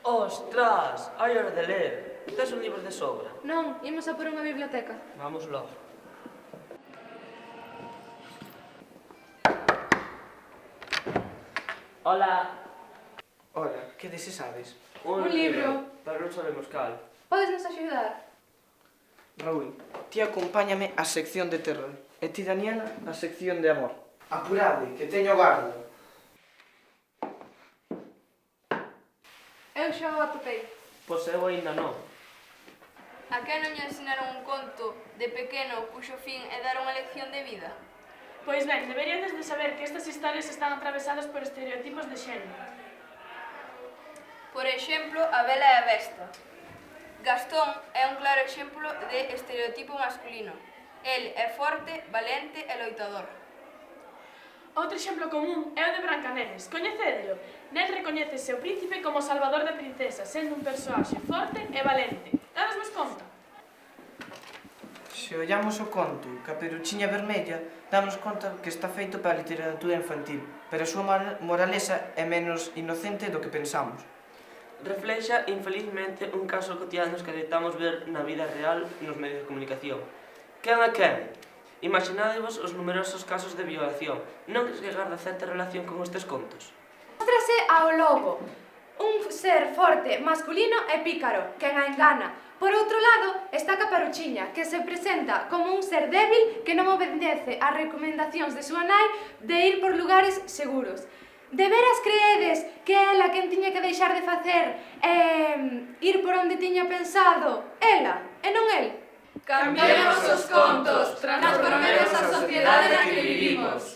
Ostras, hai hora de ler. Tes un libro de sobra. Non, imos a por unha biblioteca. Vamos logo. Hola. Ola, que desexades? Un libro. Pero non sabemos cal. Podes nos axudar? Raúl, ti acompáñame á sección de terror e ti, Daniela, á sección de amor. Apurade, que teño gardo. Eu xa o atopei. Pois eu ainda non. A que non lle ensinaron un conto de pequeno cuxo fin é dar unha lección de vida? Pois ben, deberíades de saber que estas historias están atravesadas por estereotipos de xénero. Por exemplo, a Bela e a Besta. Gastón é un claro exemplo de estereotipo masculino. El é forte, valente e loitador. Outro exemplo común é o de Brancaneves. Coñecédelo? Nel recoñécese o príncipe como salvador da princesa, sendo un persoaxe forte e valente. Dadesvos conta? Se ollamos o conto Caperuchiña Vermella, damos conta que está feito para a literatura infantil, pero a súa moraleza é menos inocente do que pensamos. Reflexa, infelizmente, un caso cotidiano que adeitamos ver na vida real nos medios de comunicación. Quen é quen? Imaginádevos os numerosos casos de violación. Non que se garda certa relación con estes contos? Móstrase ao lobo, un ser forte, masculino e pícaro, quen a engana. Por outro lado, está Caperuchiña, que se presenta como un ser débil que non obedece ás recomendacións de súa nai de ir por lugares seguros. De veras creedes que ela quen tiña que deixar de facer ir por onde tiña pensado? Ela, e non el? Cambiemos os contos, transformemos a sociedade na que vivimos.